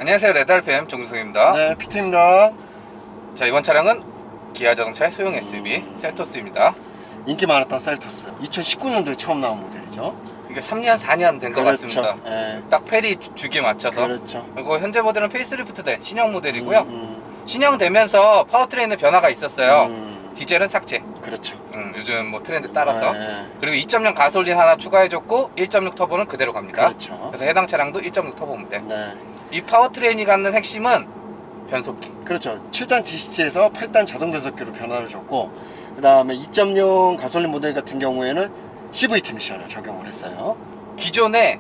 안녕하세요, 레드알팸 정준성입니다. 네, 피트입니다. 자, 이번 차량은 기아 자동차의 소형 SUV 셀토스입니다. 인기 많았던 셀토스. 2019년도에 처음 나온 모델이죠. 이게 3년, 4년 된 것 그렇죠. 같습니다. 예. 딱 페리 주기에 맞춰서. 그렇죠. 그리고 현재 모델은 페이스리프트 된 신형 모델이고요. 신형되면서 파워트레인의 변화가 있었어요. 디젤은 삭제. 그렇죠. 요즘 뭐 트렌드 따라서. 예. 그리고 2.0 가솔린 하나 추가해줬고 1.6 터보는 그대로 갑니다. 그렇죠. 그래서 해당 차량도 1.6 터보 모델. 네. 이 파워트레인이 갖는 핵심은 변속기. 그렇죠. 7단 DCT에서 8단 자동 변속기로 변화를 줬고, 그 다음에 2.0 가솔린 모델 같은 경우에는 CVT 미션을 적용을 했어요. 기존에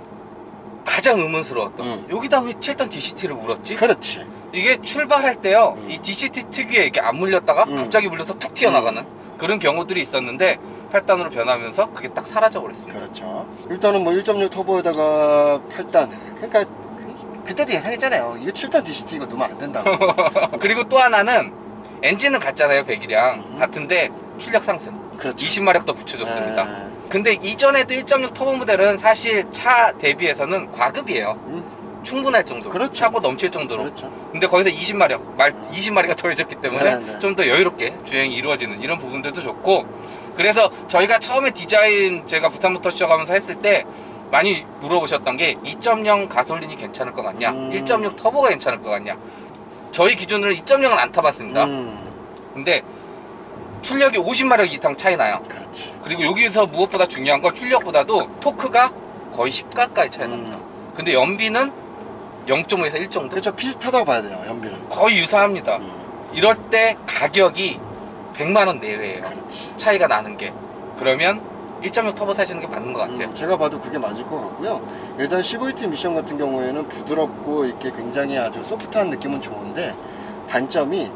가장 의문스러웠던 여기다 왜 7단 DCT를 물었지? 그렇지. 이게 출발할 때요 이 DCT 특유의 이렇게 안 물렸다가 갑자기 물려서 툭 튀어나가는 그런 경우들이 있었는데 8단으로 변하면서 그게 딱 사라져 버렸어요. 그렇죠. 일단은 뭐 1.6 터보에다가 8단. 그러니까 그때도 예상했잖아요. 이거 7단 DCT 이거 넣으면 안 된다고. 그리고 또 하나는 엔진은 같잖아요. 배기량 같은데 출력 상승. 그렇죠. 20마력 더 붙여줬습니다. 네. 근데 이전에도 1.6 터보 모델은 사실 차 대비해서는 과급이에요. 충분할 정도. 그렇죠. 차고 넘칠 정도로. 그렇죠. 근데 거기서 20마리가 더해졌기 때문에 네. 좀 더 여유롭게 주행이 이루어지는 이런 부분들도 좋고, 그래서 저희가 처음에 디자인 제가 부탄모터 시작하면서 했을 때 많이 물어보셨던 게 2.0 가솔린이 괜찮을 것 같냐, 1.6 터보가 괜찮을 것 같냐. 저희 기준으로 2.0은 안 타봤습니다. 근데 출력이 50마력 이상 차이 나요. 그렇지. 그리고 여기서 무엇보다 중요한 건 출력보다도 토크가 거의 10 가까이 차이 납니다. 근데 연비는 0.5에서 1 정도? 그렇죠. 비슷하다고 봐야 돼요. 연비는. 거의 유사합니다. 이럴 때 가격이 100만원 내외예요. 그렇지. 차이가 나는 게. 그러면 1.6 터보 사시는 게 맞는 것 같아요. 제가 봐도 그게 맞을 것 같고요. 일단 CVT 미션 같은 경우에는 부드럽고 이렇게 굉장히 아주 소프트한 느낌은 좋은데, 단점이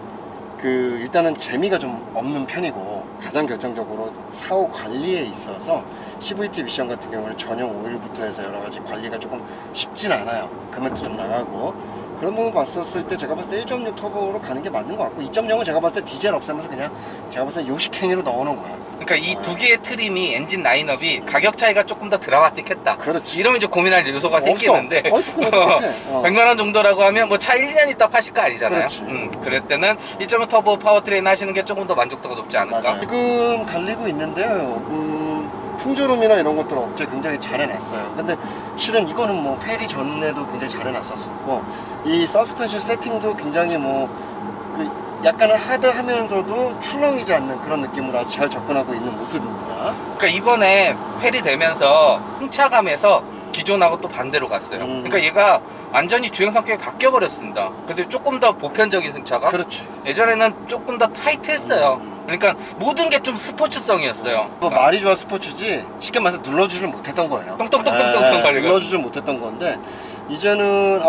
일단은 재미가 좀 없는 편이고, 가장 결정적으로 사후 관리에 있어서 CVT 미션 같은 경우는 전용 오일부터 해서 여러 가지 관리가 조금 쉽진 않아요. 금액도 좀 나가고. 그런 부분 봤었을 때 제가 봤을 때 1.6 터보로 가는 게 맞는 것 같고, 2.0은 제가 봤을 때 디젤 없애면서 그냥 제가 봤을 때 요식행위로 넣어놓은 거야. 그러니까 이 두 개의 트림이 엔진 라인업이 가격 차이가 조금 더 드라마틱했다. 그렇지. 이러면 이제 고민할 요소가 생기는데 거의 똑같아. 100만원 정도라고 하면 뭐 차 1년 있다 파실 거 아니잖아요. 그렇지. 그럴 때는 1.5 터보 파워트레인 하시는 게 조금 더 만족도가 높지 않을까. 맞아요. 지금 달리고 있는데요. 풍조름이나 이런 것들 업체 굉장히 잘 해놨어요. 근데 실은 이거는 뭐 페리 전에도 굉장히 잘 해놨었고, 이 서스펜션 세팅도 굉장히 약간은 하드하면서도 출렁이지 않는 그런 느낌으로 아주 잘 접근하고 있는 모습입니다. 그러니까 이번에 페리 되면서 승차감에서 기존하고 또 반대로 갔어요. 그러니까 얘가 완전히 주행 성격이 바뀌어 버렸습니다. 그래서 조금 더 보편적인 승차감. 그렇지. 예전에는 조금 더 타이트했어요. 그러니까 모든 게 좀 스포츠성이었어요. 뭐 말이 좋아 스포츠지 쉽게 말해서 눌러주질 못했던 거예요. 똥똥똥똥똥 거리고. 눌러주질 못했던 건데, 이제는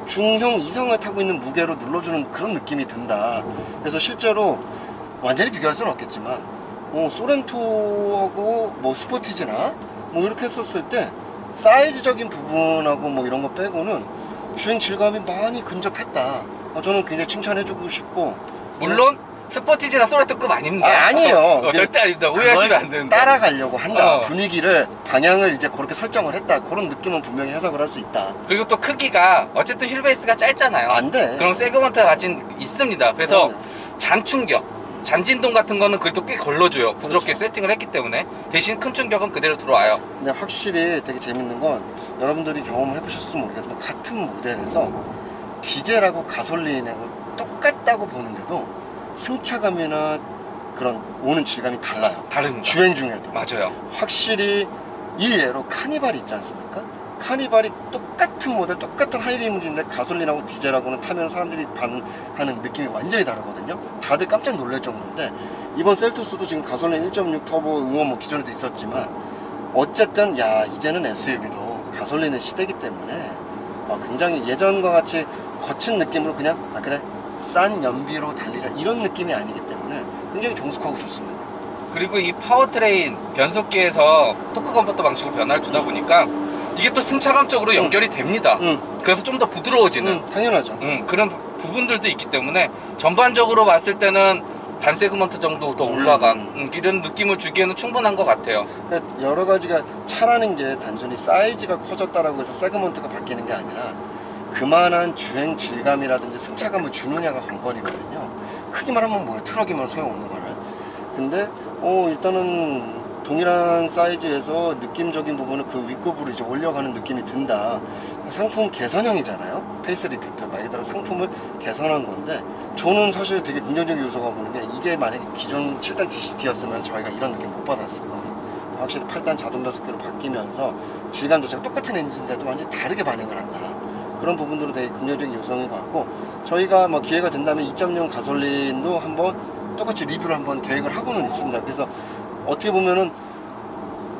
중형 이상을 타고 있는 무게로 눌러주는 그런 느낌이 든다. 그래서 실제로 완전히 비교할 수는 없겠지만 소렌토하고 뭐 스포티지나 뭐 이렇게 했었을 때 사이즈적인 부분하고 뭐 이런 거 빼고는 주행 질감이 많이 근접했다. 저는 굉장히 칭찬해주고 싶고, 물론 스포티지나 소렌토급 아닙니다. 아니에요. 절대 아닙니다. 오해하시면 안 되는데. 따라가려고 한다. 분위기를, 방향을 이제 그렇게 설정을 했다. 그런 느낌은 분명히 해석을 할 수 있다. 그리고 또 크기가 어쨌든 휠베이스가 짧잖아요. 안 돼. 그럼 세그먼트가 가진 있습니다. 그래서 그럼요. 잔충격, 잔진동 같은 거는 그래도 꽤 걸러줘요. 부드럽게 그렇죠. 세팅을 했기 때문에. 대신 큰 충격은 그대로 들어와요. 근데 확실히 되게 재밌는 건, 여러분들이 경험을 해보셨을지 모르겠지만 같은 모델에서 디젤하고 가솔린하고 똑같다고 보는데도 승차감이나 그런 오는 질감이 달라요. 다릅니다. 주행 중에도. 맞아요. 확실히 일례로 카니발이 있지 않습니까? 카니발이 똑같은 모델, 똑같은 하이리무진인데 가솔린하고 디젤하고는 타면 사람들이 반응하는 느낌이 완전히 다르거든요. 다들 깜짝 놀랄 정도인데, 이번 셀토스도 지금 가솔린 1.6 터보 응원 뭐 기존에도 있었지만, 어쨌든 이제는 SUV도 가솔린의 시대이기 때문에 굉장히 예전과 같이 거친 느낌으로 그냥 그래 싼 연비로 달리자 이런 느낌이 아니기 때문에 굉장히 정숙하고 좋습니다. 그리고 이 파워트레인 변속기에서 토크 컨버터 방식으로 변화를 주다 보니까 이게 또 승차감적으로 연결이 됩니다. 그래서 좀 더 부드러워지는 당연하죠. 그런 부분들도 있기 때문에 전반적으로 봤을 때는 반 세그먼트 정도 더 올라간 이런 느낌을 주기에는 충분한 것 같아요. 그러니까 여러 가지가 차라는 게 단순히 사이즈가 커졌다라고 해서 세그먼트가 바뀌는 게 아니라, 그만한 주행 질감이라든지 승차감을 주느냐가 관건이거든요. 크기만 하면 뭐예요? 트럭이면 소용없는 거를. 근데 일단은 동일한 사이즈에서 느낌적인 부분은 그 윗급으로 이제 올려가는 느낌이 든다. 상품 개선형이잖아요. 페이스리프트 말 그대로 상품을 개선한 건데, 저는 사실 되게 긍정적인 요소가 보는 게, 이게 만약에 기존 7단 DCT였으면 저희가 이런 느낌 못 받았을 거예요. 확실히 8단 자동 변속기로 바뀌면서 질감 자체가 똑같은 엔진인데도 완전히 다르게 반응을 한다. 그런 부분들은 되게 긍정적인 요소인 것 같고, 저희가 뭐 기회가 된다면 2.0 가솔린도 한번 똑같이 리뷰를 한번 계획을 하고는 있습니다. 그래서 어떻게 보면은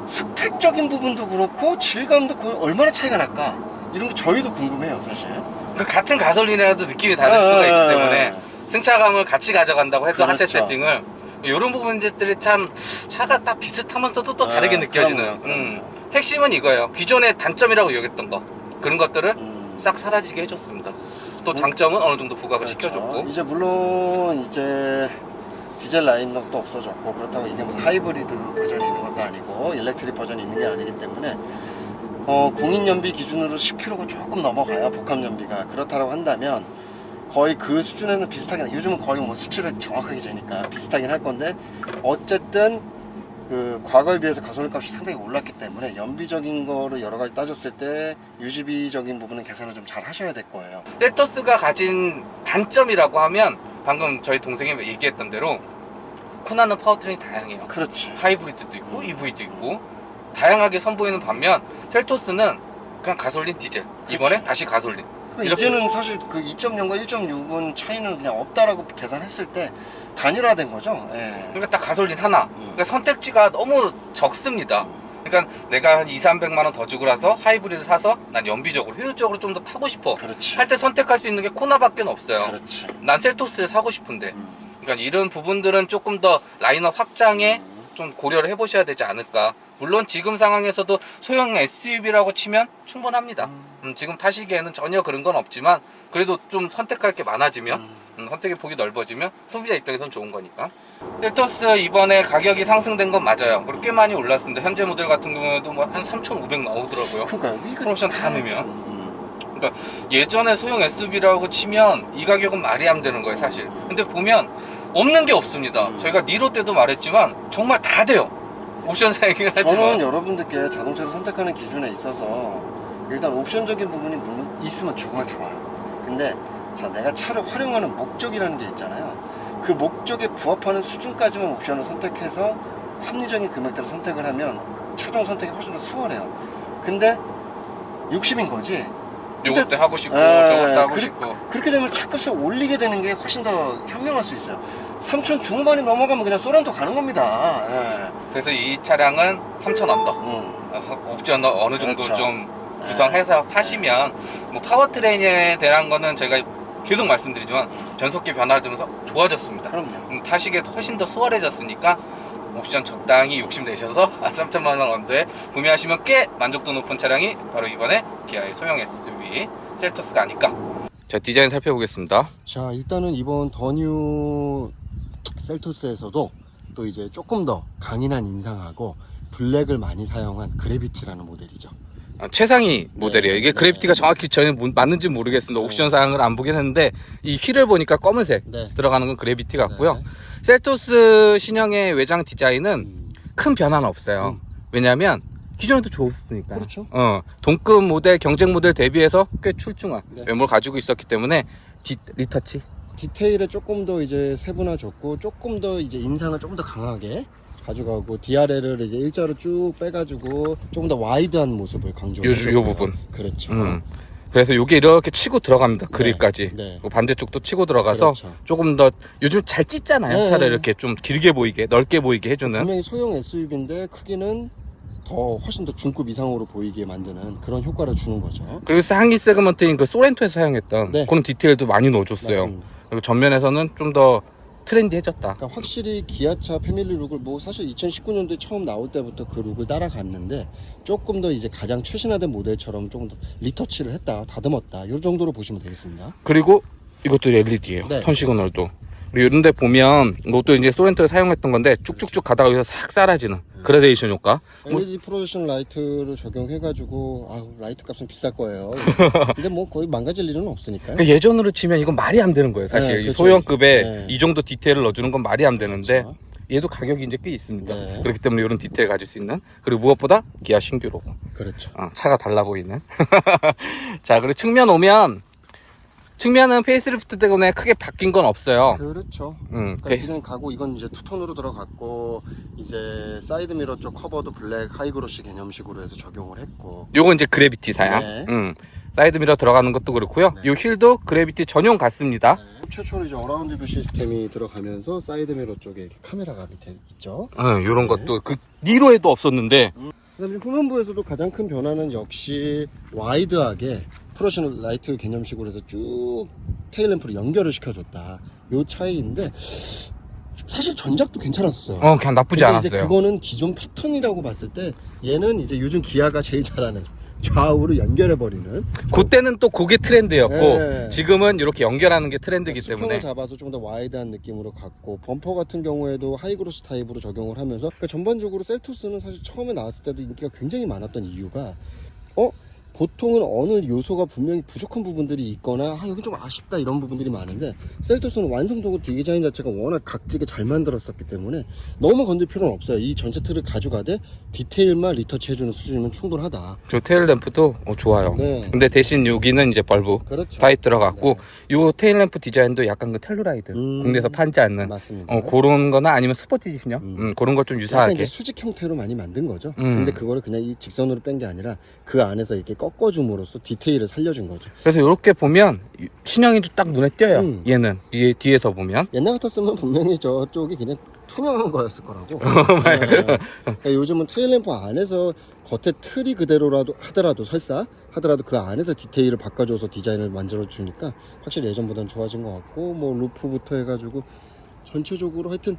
스펙적인 부분도 그렇고 질감도 얼마나 차이가 날까, 이런 거 저희도 궁금해요 사실. 그 같은 가솔린이라도 느낌이 다를 수가 있기 때문에 승차감을 같이 가져간다고 해도 하체 그렇죠. 세팅을 이런 부분들이 참 차가 딱 비슷하면서도 또 다르게 느껴지는. 그럼요. 핵심은 이거예요. 기존의 단점이라고 여겼던 그런 것들을 싹 사라지게 해줬습니다. 또 장점은 어느 정도 부각을 그렇죠. 시켜줬고. 이제 물론 이제 디젤 라인업도 없어졌고, 그렇다고 이게 무슨 하이브리드 버전이 있는 것도 아니고 일렉트릭 버전이 있는 게 아니기 때문에 공인 연비 기준으로 10km가 조금 넘어가야 복합 연비가 그렇다고 한다면 거의 그 수준에는 비슷하긴, 요즘은 거의 뭐 수치를 정확하게 재니까 비슷하긴 할 건데, 어쨌든 그 과거에 비해서 가솔린 값이 상당히 올랐기 때문에 연비적인 거를 여러 가지 따졌을 때 유지비적인 부분은 계산을 좀 잘 하셔야 될 거예요. 셀토스가 가진 단점이라고 하면 방금 저희 동생이 얘기했던 대로 쿠나는 파워트레인이 다양해요. 그렇지. 하이브리드도 있고 EV도 있고 다양하게 선보이는 반면 셀토스는 그냥 가솔린 디젤, 이번에 그렇지. 다시 가솔린. 이렇게. 이제는 사실 그 2.0과 1.6은 차이는 그냥 없다라고 계산했을 때 단일화된 거죠. 예. 그러니까 딱 가솔린 하나. 그러니까 선택지가 너무 적습니다. 그러니까 내가 한 2, 300만 원 더 주고 나서 하이브리드 사서 난 연비적으로 효율적으로 좀 더 타고 싶어 그렇지. 할 때 선택할 수 있는 게 코나밖에 없어요. 그렇지. 난 셀토스를 사고 싶은데. 그러니까 이런 부분들은 조금 더 라인업 확장에 좀 고려를 해보셔야 되지 않을까. 물론 지금 상황에서도 소형 SUV라고 치면 충분합니다. 지금 타시기에는 전혀 그런 건 없지만 그래도 좀 선택할 게 많아지면 선택의 폭이 넓어지면 소비자 입장에선 좋은 거니까. 셀토스 이번에 가격이 상승된 건 맞아요. 그리고 꽤 많이 올랐습니다. 현재 모델 같은 경우에도 뭐 한 3,500 나오더라고요. 그러니까요. 이거 프로모션 다 넣으면. 그러니까 예전에 소형 SUV라고 치면 이 가격은 말이 안 되는 거예요 사실. 근데 보면 없는 게 없습니다. 저희가 니로 때도 말했지만 정말 다 돼요. 옵션 사양이긴 하지만. 저는 여러분들께 자동차를 선택하는 기준에 있어서 일단 옵션적인 부분이 물론 있으면 정말 좋아요. 근데 자, 내가 차를 활용하는 목적이라는 게 있잖아요. 그 목적에 부합하는 수준까지만 옵션을 선택해서 합리적인 금액대로 선택을 하면 차종 선택이 훨씬 더 수월해요. 근데 욕심인 거지. 요것도 하고 싶고 에, 저것도 하고 싶고. 그렇게 되면 차값을 올리게 되는 게 훨씬 더 현명할 수 있어요. 3천 중후반이 넘어가면 그냥 쏘란토 가는 겁니다. 예. 그래서 이 차량은 3,000 언더. 옵션 어느 정도 그렇죠. 좀 구성해서 타시면 뭐 파워트레인에 대한 거는 저희가 계속 말씀드리지만 변속기 변화되면서 좋아졌습니다. 그럼요. 타시기에 훨씬 더 수월해졌으니까 옵션 적당히 욕심내셔서 3,000만 원 언더에 구매하시면 꽤 만족도 높은 차량이 바로 이번에 기아의 소형 SUV 셀토스가 아닐까. 자, 디자인 살펴보겠습니다. 자, 일단은 이번 더 뉴 셀토스에서도 또 이제 조금 더 강인한 인상하고 블랙을 많이 사용한 그래비티라는 모델이죠. 최상위 모델이에요. 이게 네. 그래비티가 정확히 저는 맞는지 모르겠습니다. 옵션 사항을 안 보긴 했는데 이 휠을 보니까 검은색 네. 들어가는 건 그래비티 같고요. 네. 셀토스 신형의 외장 디자인은 큰 변화는 없어요. 왜냐하면 기존에도 좋았으니까. 그렇죠. 동급 모델, 경쟁 모델 대비해서 꽤 출중한 네. 외모를 가지고 있었기 때문에 리터치. 디테일에 조금 더 이제 세분화졌고 조금 더 이제 인상을 조금 더 강하게 가져가고 DRL을 이제 일자로 쭉 빼가지고 조금 더 와이드한 모습을 강조해줬고요. 요 부분. 그렇죠. 그래서 이게 이렇게 치고 들어갑니다. 그릴까지. 네. 반대쪽도 치고 들어가서 그렇죠. 조금 더 요즘 잘 찢잖아요. 네. 차를 이렇게 좀 길게 보이게, 넓게 보이게 해주는. 분명히 소형 SUV인데 크기는 더 훨씬 더 중급 이상으로 보이게 만드는 그런 효과를 주는 거죠. 그리고 상위 세그먼트인 그 소렌토에서 사용했던 네. 그런 디테일도 많이 넣어줬어요. 맞습니다. 그리고 전면에서는 좀 더 트렌디해졌다. 그러니까 확실히 기아차 패밀리 룩을 뭐 사실 2019년도에 처음 나올 때부터 그 룩을 따라갔는데 조금 더 이제 가장 최신화된 모델처럼 조금 더 리터치를 했다, 다듬었다, 이 정도로 보시면 되겠습니다. 그리고 이것도 LED예요. 네. 턴 시그널도. 그리고 이런 데 보면 이것도 이제 소렌토를 사용했던 건데 쭉쭉쭉 가다가 여기서 싹 사라지는 그라데이션 효과. LED 프로젝션 라이트를 적용해가지고 라이트 값은 비쌀 거예요. 근데 뭐 거의 망가질 일은 없으니까요. 그러니까 예전으로 치면 이건 말이 안 되는 거예요. 사실 네, 이 그렇죠. 소형급에 네. 이 정도 디테일을 넣어주는 건 말이 안 되는데 그렇죠. 얘도 가격이 이제 꽤 있습니다. 네. 그렇기 때문에 이런 디테일 가질 수 있는, 그리고 무엇보다 기아 신규 로고. 그렇죠. 차가 달라 보이는. 자, 그리고 측면 오면 측면은 페이스리프트 때문에 크게 바뀐 건 없어요. 그렇죠. 네. 그러니까 디자인 가고 이건 이제 투톤으로 들어갔고 이제 사이드 미러 쪽 커버도 블랙 하이그로시 개념식으로 해서 적용을 했고. 요건 이제 그래비티 사양. 네. 사이드 미러 들어가는 것도 그렇고요. 네. 요 휠도 그래비티 전용 같습니다. 네. 최초로 이제 어라운드 뷰 시스템이 들어가면서 사이드 미러 쪽에 이렇게 카메라가 밑에 있죠. 요런 것도 그 니로에도 없었는데 그다음에 후면부에서도 가장 큰 변화는 역시 와이드하게 프로젝션 라이트 개념식으로 해서 쭉 테일램프를 연결을 시켜줬다. 요 차이인데 사실 전작도 괜찮았어요. 그냥 나쁘지 근데 이제 않았어요. 그거는 기존 패턴이라고 봤을 때 얘는 이제 요즘 기아가 제일 잘하는 좌우로 연결해버리는 그때는 또 그게 트렌드였고 네. 지금은 이렇게 연결하는 게 트렌드이기 수평을 때문에 잡아서 좀 더 와이드한 느낌으로 갔고 범퍼 같은 경우에도 하이그로스 타입으로 적용을 하면서 그러니까 전반적으로 셀토스는 사실 처음에 나왔을 때도 인기가 굉장히 많았던 이유가 보통은 어느 요소가 분명히 부족한 부분들이 있거나 여기 좀 아쉽다 이런 부분들이 많은데 셀토스는 완성도고 디자인 자체가 워낙 각지게 잘 만들었었기 때문에 너무 건들 필요는 없어요. 이 전체 틀을 가져가되 디테일만 리터치 해주는 수준이면 충분하다. 저 테일 램프도 좋아요. 네. 근데 대신 여기는 이제 벌브 그렇죠. 타입 들어갔고 요 테일 램프 디자인도 약간 그 텔루라이드 국내에서 판지 않는 맞습니다. 그런 거나 아니면 스포츠 진영 그런 걸 좀 약간 유사하게 이제 수직 형태로 많이 만든 거죠. 근데 그거를 그냥 이 직선으로 뺀 게 아니라 그 안에서 이렇게 꺾어줌으로써 디테일을 살려준 거죠. 그래서 이렇게 보면 신형이도 딱 눈에 띄어요. 얘는 뒤에서 보면 옛날 같았으면 분명히 저쪽이 그냥 투명한 거였을 거라고. 그러니까 요즘은 테일램프 안에서 겉에 틀이 그대로라도 하더라도 그 안에서 디테일을 바꿔줘서 디자인을 만들어 주니까 확실히 예전보다는 좋아진 것 같고 뭐 루프부터 해가지고 전체적으로 하여튼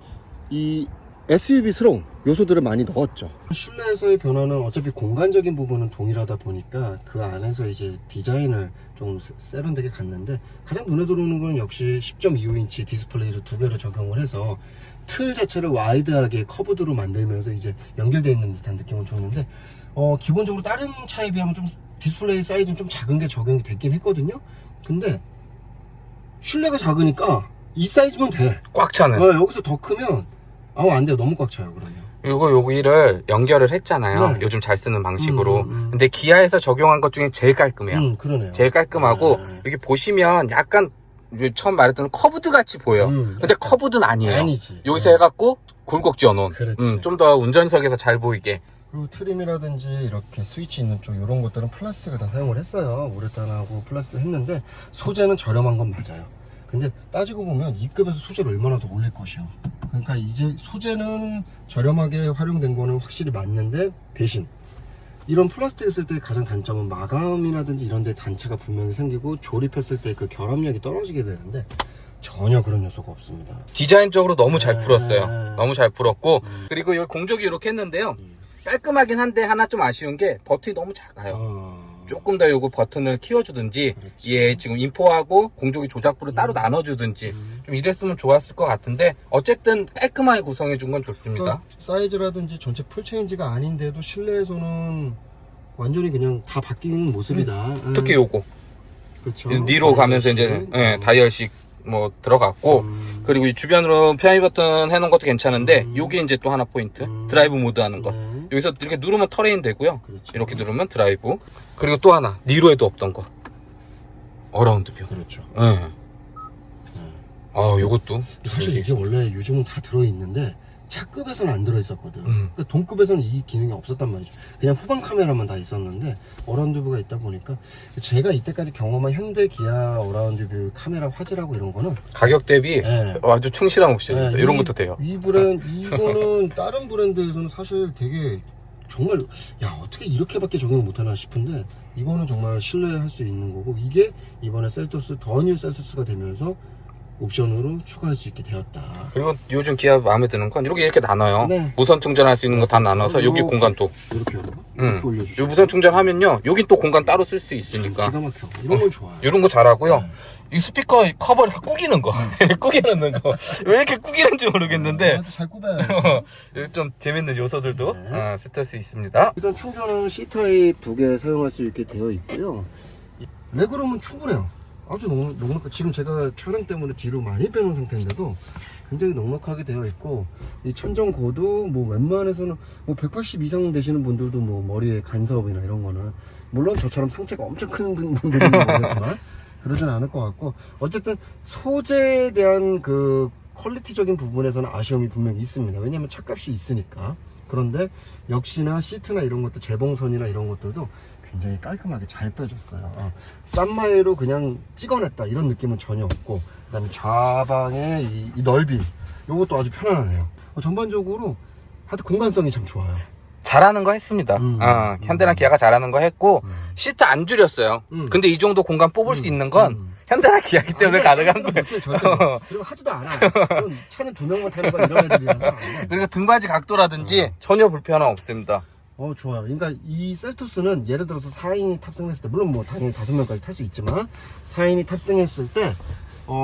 이 SUV스러운 요소들을 많이 넣었죠. 실내에서의 변화는 어차피 공간적인 부분은 동일하다 보니까 그 안에서 이제 디자인을 좀 세련되게 갔는데 가장 눈에 들어오는 건 역시 10.25인치 디스플레이를 두 개를 적용을 해서 틀 자체를 와이드하게 커브드로 만들면서 이제 연결되어 있는 듯한 느낌을 줬는데 기본적으로 다른 차에 비하면 좀 디스플레이 사이즈는 좀 작은 게 적용이 됐긴 했거든요. 근데 실내가 작으니까 이 사이즈면 돼. 꽉 차는. 여기서 더 크면 안 돼요. 너무 꽉 차요. 그러면. 여기를 연결을 했잖아요. 네. 요즘 잘 쓰는 방식으로. 근데 기아에서 적용한 것 중에 제일 깔끔해요. 그러네요. 제일 깔끔하고 여기 보시면 약간 처음 말했던 커브드 같이 보여. 근데 커브드는 아니에요. 아니지. 여기서 해갖고 굴곡 지어놓은. 그렇지. 좀 더 운전석에서 잘 보이게. 그리고 트림이라든지 이렇게 스위치 있는 쪽 이런 것들은 플라스틱을 다 사용을 했어요. 우레탄하고 플라스틱 했는데 소재는 저렴한 건 맞아요. 근데 따지고 보면 이 급에서 소재를 얼마나 더 올릴 것이요. 그러니까 이제 소재는 저렴하게 활용된 거는 확실히 맞는데 대신 이런 플라스틱을 쓸 때 가장 단점은 마감이라든지 이런 데 단차가 분명히 생기고 조립했을 때 그 결합력이 떨어지게 되는데 전혀 그런 요소가 없습니다. 디자인적으로 너무 잘 풀었어요. 네. 너무 잘 풀었고 그리고 여기 공조기 이렇게 했는데요. 깔끔하긴 한데 하나 좀 아쉬운 게 버튼이 너무 작아요. 조금 더 요거 버튼을 키워주든지 그렇지. 얘 지금 인포하고 공조기 조작부를 따로 나눠주든지 좀 이랬으면 좋았을 것 같은데 어쨌든 깔끔하게 구성해 준 건 좋습니다. 그러니까 사이즈라든지 전체 풀체인지가 아닌데도 실내에서는 완전히 그냥 다 바뀐 모습이다. 특히 요거 그렇죠. 니로 가면서 이제 다이얼식 뭐 들어갔고 그리고 이 주변으로 피아노 버튼 해놓은 것도 괜찮은데 요게 이제 또 하나 포인트 드라이브 모드 하는 거 여기서 이렇게 누르면 터레인 되고요. 그렇죠. 이렇게 누르면 드라이브. 그리고 또 하나 니로에도 없던 거 어라운드 뷰. 그렇죠. 네. 요것도 사실 이게 원래 요즘은 다 들어있는데 차급에서는 안 들어있었거든. 그러니까 동급에서는 이 기능이 없었단 말이죠. 그냥 후방 카메라만 다 있었는데 어라운드뷰가 있다 보니까 제가 이때까지 경험한 현대 기아 어라운드뷰 카메라 화질하고 이런 거는 가격 대비 네. 아주 충실한 옵션입니다. 이런 것도 돼요. 이 브랜드 이거는 다른 브랜드에서는 사실 되게 정말 어떻게 이렇게밖에 적용을 못하나 싶은데 이거는 정말 신뢰할 수 있는 거고 이게 이번에 셀토스 더 뉴 셀토스가 되면서 옵션으로 추가할 수 있게 되었다. 그리고 요즘 기아 마음에 드는 건 이렇게 나눠요. 네. 무선 충전할 수 있는 거 다 나눠서 여기 공간 또 이렇게 이렇게 올려주시고 요 무선 충전하면요 여긴 또 공간 따로 쓸 수 있으니까 기가 막혀. 이런 건 좋아요. 이런 거 잘하고요. 이 스피커 커버 이렇게 구기는 거. 구겨놓는 거. 왜 이렇게 구기는지 모르겠는데. 아주 잘 꼽아요. 좀 재밌는 요소들도 네. 세트할 수 있습니다. 일단 충전은 C타입 2개 사용할 수 있게 되어 있고요. 레그룸은 충분해요. 아주 넉넉, 지금 제가 촬영 때문에 뒤로 많이 빼놓은 상태인데도 굉장히 넉넉하게 되어 있고, 이 천정고도 뭐 웬만해서는 뭐 180 이상 되시는 분들도 뭐 머리에 간섭이나 이런 거는, 물론 저처럼 상체가 엄청 큰 분들은 모르겠지만 그러진 않을 것 같고, 어쨌든 소재에 대한 그 퀄리티적인 부분에서는 아쉬움이 분명히 있습니다. 왜냐면 차값이 있으니까. 그런데 역시나 시트나 이런 것도, 재봉선이나 이런 것들도 굉장히 깔끔하게 잘 빼줬어요. 싼마이로 그냥 찍어냈다 이런 느낌은 전혀 없고, 그 다음에 좌방의 이 넓이, 이것도 아주 편안하네요. 전반적으로 하여튼 공간성이 참 좋아요. 잘하는 거 했습니다. 현대나 기아가 잘하는 거 했고, 시트 안 줄였어요. 근데 이 정도 공간 뽑을 수 있는 건 현대나 기아기 때문에 가능한 거예요. 그리고 하지도 않아. 그건 차는 두 명만 타는 거 이런 애들이라서 안 해. 그리고 등받이 각도라든지 전혀 불편함 없습니다. 좋아요. 그러니까 이 셀토스는 예를 들어서 4인이 탑승했을 때, 물론 뭐 당연히 5명까지 탈 수 있지만 4인이 탑승했을 때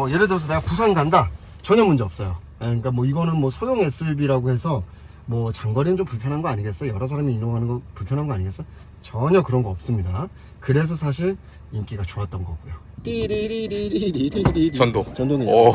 예를 들어서 내가 부산 간다, 전혀 문제 없어요. 그러니까 뭐 이거는 뭐 소형 SUV라고 해서 뭐 장거리는 좀 불편한 거 아니겠어? 여러 사람이 이동하는 거 불편한 거 아니겠어? 전혀 그런 거 없습니다. 그래서 사실 인기가 좋았던 거고요. 띠리리리리리리리. 전동이에요. 오.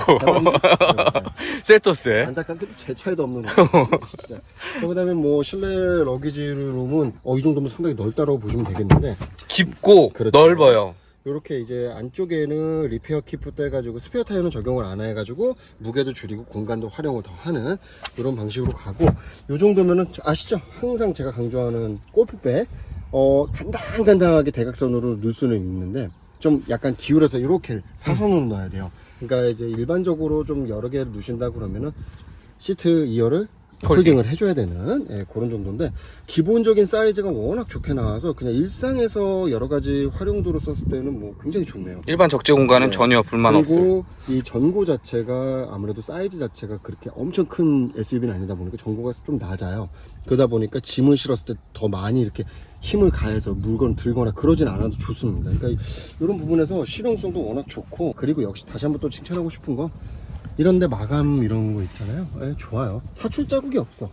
셀토스. 안타깝게도 제 차에도 없는 거 진짜. 그다음에 뭐 실내 러기지 룸은 이 정도면 상당히 넓다라고 보시면 되겠는데, 깊고 그렇죠. 넓어요. 이렇게 이제 안쪽에는 리페어 키프 떼가지고 스페어 타이어는 적용을 안 해가지고 무게도 줄이고 공간도 활용을 더 하는 이런 방식으로 가고, 요 정도면은 아시죠? 항상 제가 강조하는 골프백, 간당간당하게 대각선으로 넣을 수는 있는데 좀 약간 기울여서 이렇게 사선으로 넣어야 돼요. 그러니까 이제 일반적으로 좀 여러 개를 넣으신다 그러면은 시트 2열을 폴딩을 해줘야 되는 그런 정도인데, 기본적인 사이즈가 워낙 좋게 나와서 그냥 일상에서 여러 가지 활용도로 썼을 때는 뭐 굉장히 좋네요. 일반 적재 공간은 전혀 불만 없어요. 그리고 이 전고 자체가 아무래도 사이즈 자체가 그렇게 엄청 큰 SUV는 아니다 보니까 전고가 좀 낮아요. 그러다 보니까 짐을 실었을 때 더 많이 이렇게 힘을 가해서 물건 들거나 그러진 않아도 좋습니다. 그러니까 이런 부분에서 실용성도 워낙 좋고, 그리고 역시 다시 한번 또 칭찬하고 싶은 건 이런데 마감 이런 거 있잖아요. 좋아요. 사출 자국이 없어.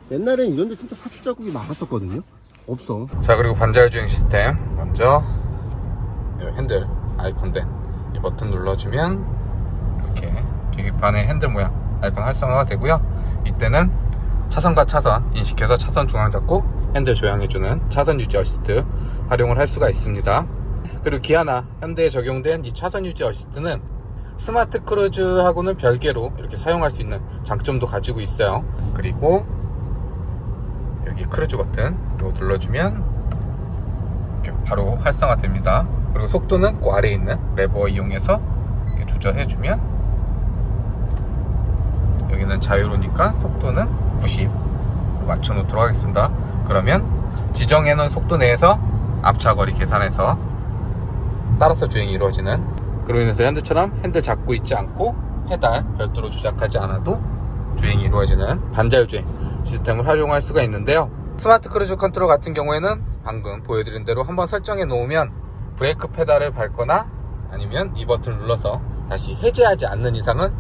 옛날엔 이런데 진짜 사출 자국이 많았었거든요. 없어. 자, 그리고 반자율 주행 시스템 먼저 이 핸들 아이콘된 이 버튼 눌러주면 이렇게 계기판의 핸들 모양 아이콘 활성화가 되고요. 이때는 차선과 차선 인식해서 차선 중앙 잡고 핸들 조향해주는 차선 유지 어시스트 활용을 할 수가 있습니다. 그리고 기아나 현대에 적용된 이 차선 유지 어시스트는 스마트 크루즈하고는 별개로 이렇게 사용할 수 있는 장점도 가지고 있어요. 그리고 여기 크루즈 버튼 이거 눌러주면 이렇게 바로 활성화 됩니다. 그리고 속도는 그 아래에 있는 레버 이용해서 이렇게 조절해주면, 여기는 자유로니까 속도는 90로 맞춰놓도록 하겠습니다. 그러면 지정해놓은 속도 내에서 앞차거리 계산해서 따라서 주행이 이루어지는, 그로 인해서 현대처럼 핸들 잡고 있지 않고 페달 별도로 조작하지 않아도 주행이 이루어지는 반자율 주행 시스템을 활용할 수가 있는데요. 스마트 크루즈 컨트롤 같은 경우에는 방금 보여드린 대로 한번 설정해 놓으면 브레이크 페달을 밟거나 아니면 이 버튼을 눌러서 다시 해제하지 않는 이상은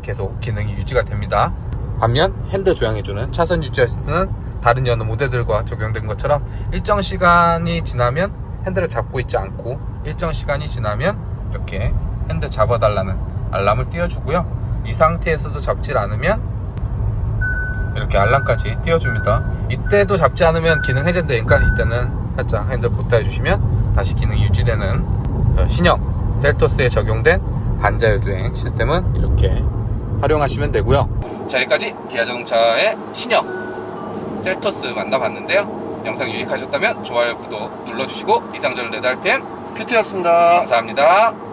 계속 기능이 유지가 됩니다. 반면 핸들 조향해주는 차선 유지 어시스트는 다른 여느 모델들과 적용된 것처럼 일정 시간이 지나면 핸들을 잡고 있지 않고, 일정 시간이 지나면 이렇게 핸들 잡아달라는 알람을 띄워주고요. 이 상태에서도 잡질 않으면 이렇게 알람까지 띄워줍니다. 이때도 잡지 않으면 기능 해제되니까 이때는 살짝 핸들 보타해 주시면 다시 기능이 유지되는, 그래서 신형 셀토스에 적용된 반자율 주행 시스템은 이렇게 활용하시면 되고요. 자, 여기까지 기아자동차의 신형 셀토스 만나봤는데요. 영상 유익하셨다면 좋아요, 구독 눌러주시고, 이상 저는 레드RPM PT였습니다. 감사합니다.